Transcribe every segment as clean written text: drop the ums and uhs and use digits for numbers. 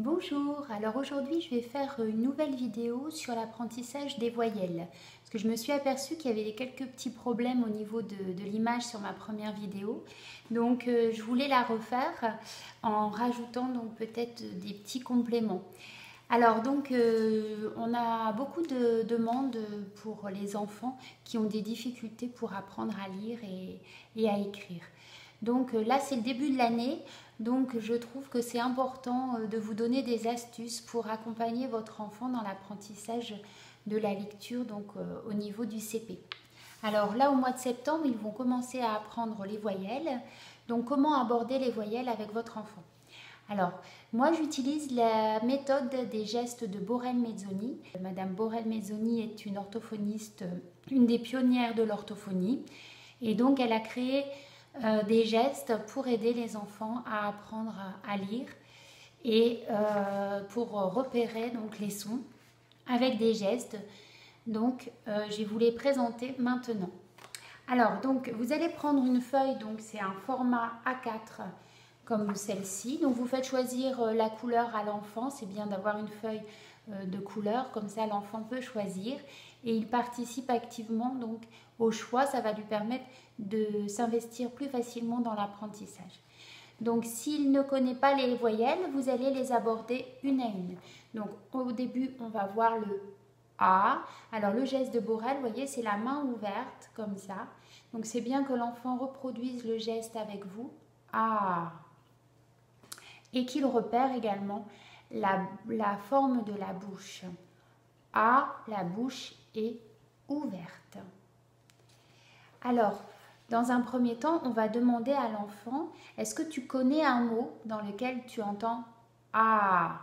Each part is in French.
Bonjour, alors aujourd'hui je vais faire une nouvelle vidéo sur l'apprentissage des voyelles. Parce que je me suis aperçue qu'il y avait quelques petits problèmes au niveau de l'image sur ma première vidéo. Donc je voulais la refaire en rajoutant donc peut-être des petits compléments. Alors donc on a beaucoup de demandes pour les enfants qui ont des difficultés pour apprendre à lire et à écrire. Donc là c'est le début de l'année, donc je trouve que c'est important de vous donner des astuces pour accompagner votre enfant dans l'apprentissage de la lecture donc au niveau du CP. Alors là au mois de septembre ils vont commencer à apprendre les voyelles. Donc comment aborder les voyelles avec votre enfant? Alors, moi j'utilise la méthode des gestes de Borel-Mezzoni. Madame Borel-Mezzoni est une orthophoniste, une des pionnières de l'orthophonie. Et donc elle a créé des gestes pour aider les enfants à apprendre à lire et pour repérer donc, les sons avec des gestes. Donc je vais vous les présenter maintenant. Alors, donc vous allez prendre une feuille, donc c'est un format A4 comme celle-ci. Donc vous faites choisir la couleur à l'enfant, c'est bien d'avoir une feuille de couleur, comme ça l'enfant peut choisir et il participe activement donc au choix, ça va lui permettre de s'investir plus facilement dans l'apprentissage. Donc s'il ne connaît pas les voyelles, vous allez les aborder une à une. Donc au début, on va voir le A. Alors le geste de Borel, vous voyez, c'est la main ouverte comme ça. Donc c'est bien que l'enfant reproduise le geste avec vous. A. Et qu'il repère également la forme de la bouche. A, la bouche est ouverte. Alors, dans un premier temps, on va demander à l'enfant, est-ce que tu connais un mot dans lequel tu entends A?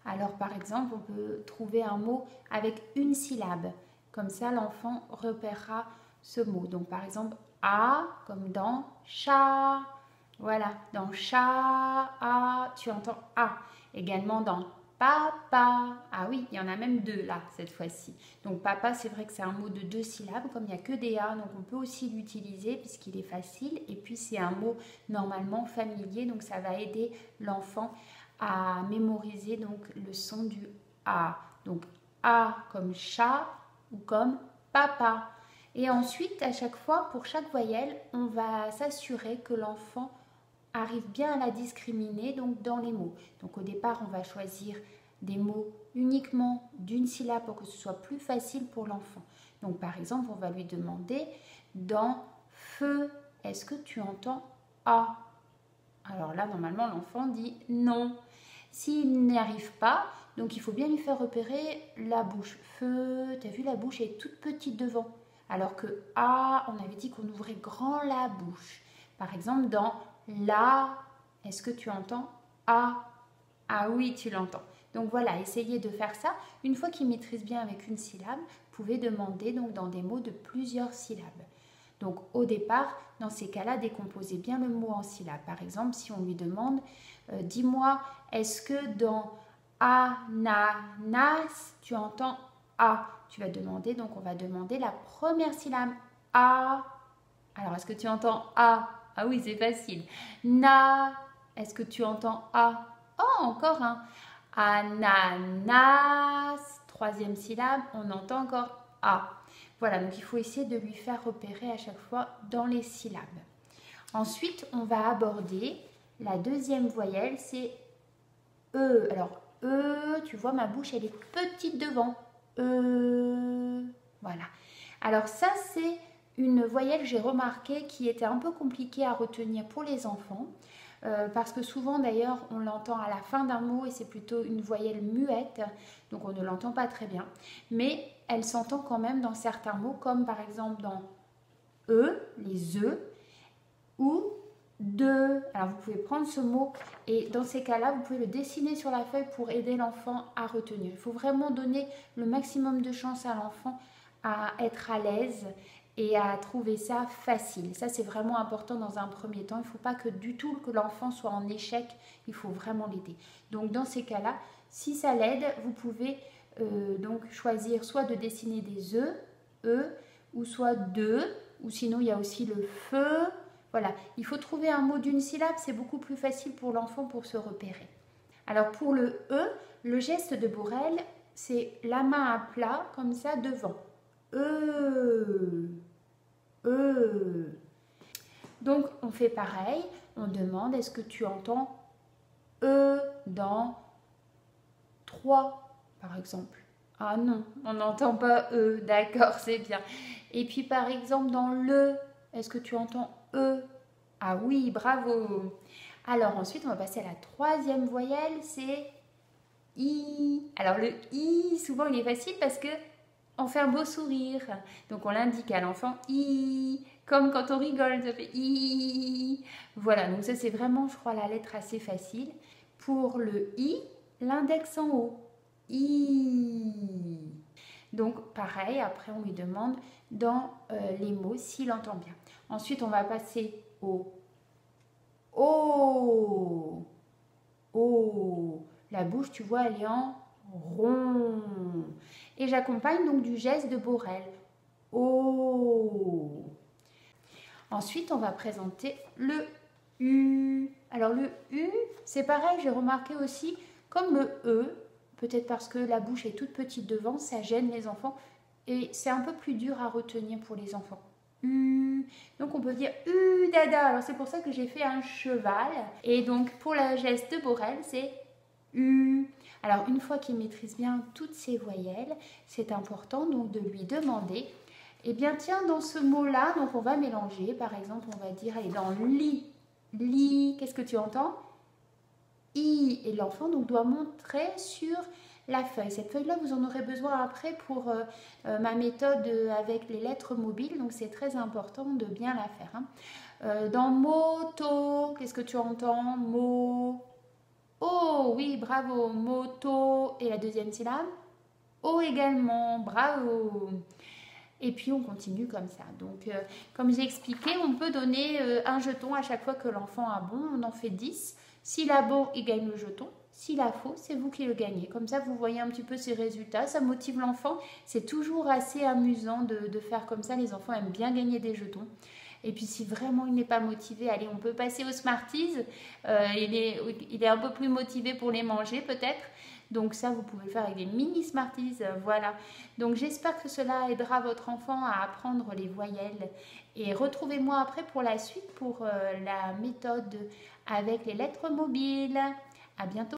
Alors, par exemple, on peut trouver un mot avec une syllabe. Comme ça, l'enfant repérera ce mot. Donc, par exemple, A, comme dans chat. Voilà, dans chat, A, tu entends A. Également dans papa. Ah oui, il y en a même deux là, cette fois-ci. Donc papa, c'est vrai que c'est un mot de 2 syllabes, comme il n'y a que des A, donc on peut aussi l'utiliser puisqu'il est facile. Et puis c'est un mot normalement familier, donc ça va aider l'enfant à mémoriser donc le son du A. Donc A comme chat ou comme papa. Et ensuite, à chaque fois, pour chaque voyelle, on va s'assurer que l'enfant arrive bien à la discriminer donc dans les mots. Donc au départ, on va choisir des mots uniquement d'une syllabe pour que ce soit plus facile pour l'enfant. Donc par exemple, on va lui demander dans feu, est-ce que tu entends A? Alors là, normalement, l'enfant dit non. S'il n'y arrive pas, donc il faut bien lui faire repérer la bouche. Feu, tu as vu, la bouche est toute petite devant. Alors que A, on avait dit qu'on ouvrait grand la bouche. Par exemple, dans la, est-ce que tu entends A? Ah oui, tu l'entends. Donc voilà, essayez de faire ça. Une fois qu'il maîtrise bien avec une syllabe, vous pouvez demander donc dans des mots de plusieurs syllabes. Donc au départ, dans ces cas-là, décomposez bien le mot en syllabes. Par exemple, si on lui demande, dis-moi, est-ce que dans ananas, tu entends A? Tu vas demander, donc on va demander la première syllabe A. Alors, est-ce que tu entends A? Ah oui, c'est facile. Na, est-ce que tu entends A? Oh, encore un. Ananas, troisième syllabe, on entend encore A. Voilà, donc il faut essayer de lui faire repérer à chaque fois dans les syllabes. Ensuite, on va aborder la deuxième voyelle, c'est E. Alors, E, tu vois, ma bouche, elle est petite devant. E, voilà. Alors ça, c'est une voyelle, j'ai remarqué, qui était un peu compliquée à retenir pour les enfants. Parce que souvent d'ailleurs on l'entend à la fin d'un mot et c'est plutôt une voyelle muette, donc on ne l'entend pas très bien, mais elle s'entend quand même dans certains mots, comme par exemple dans E, les E, ou de. Alors vous pouvez prendre ce mot et dans ces cas-là, vous pouvez le dessiner sur la feuille pour aider l'enfant à retenir. Il faut vraiment donner le maximum de chance à l'enfant à être à l'aise et à trouver ça facile. Ça, c'est vraiment important dans un premier temps. Il ne faut pas que du tout que l'enfant soit en échec. Il faut vraiment l'aider. Donc, dans ces cas-là, si ça l'aide, vous pouvez donc choisir soit de dessiner des E, ou soit de, ou sinon il y a aussi le feu. Voilà, il faut trouver un mot d'une syllabe. C'est beaucoup plus facile pour l'enfant pour se repérer. Alors pour le E, le geste de Borel, c'est la main à plat, comme ça, devant. E. Donc on fait pareil, on demande est-ce que tu entends E dans 3 par exemple. Ah non, on n'entend pas E, d'accord, c'est bien. Et puis par exemple dans le, est-ce que tu entends E? Ah oui, bravo. Alors ensuite on va passer à la troisième voyelle, c'est I. Alors le I, souvent il est facile parce que on fait un beau sourire. Donc on l'indique à l'enfant I, comme quand on rigole, ça fait I. Voilà, donc ça c'est vraiment, je crois, la lettre assez facile. Pour le I, l'index en haut. I. Donc pareil, après on lui demande dans les mots s'il entend bien. Ensuite on va passer au O. O. La bouche, tu vois, elle est en rond. Et j'accompagne donc du geste de Borel. O. Ensuite, on va présenter le U. Alors le U, c'est pareil, j'ai remarqué aussi, comme le E, peut-être parce que la bouche est toute petite devant, ça gêne les enfants et c'est un peu plus dur à retenir pour les enfants. U. Donc on peut dire U dada. Alors c'est pour ça que j'ai fait un cheval. Et donc pour la geste de Borel, c'est U. Alors une fois qu'il maîtrise bien toutes ces voyelles, c'est important donc de lui demander, eh bien tiens, dans ce mot-là, donc on va mélanger. Par exemple, on va dire, allez, dans li. Li, qu'est-ce que tu entends? I. Et l'enfant donc doit montrer sur la feuille. Cette feuille-là, vous en aurez besoin après pour ma méthode avec les lettres mobiles. Donc, c'est très important de bien la faire. Hein. Dans moto, qu'est-ce que tu entends? Mo. Oh, oui, bravo. Moto. Et la deuxième syllabe? Oh également. Bravo. Et puis, on continue comme ça. Donc, comme j'ai expliqué, on peut donner un jeton à chaque fois que l'enfant a bon. On en fait 10. S'il a bon, il gagne le jeton. S'il a faux, c'est vous qui le gagnez. Comme ça, vous voyez un petit peu ses résultats. Ça motive l'enfant. C'est toujours assez amusant de faire comme ça. Les enfants aiment bien gagner des jetons. Et puis, si vraiment il n'est pas motivé, allez, on peut passer aux Smarties. Il est un peu plus motivé pour les manger, peut-être. Donc ça, vous pouvez le faire avec des mini Smarties. Voilà. Donc, j'espère que cela aidera votre enfant à apprendre les voyelles. Et retrouvez-moi après pour la suite, pour la méthode avec les lettres mobiles. À bientôt.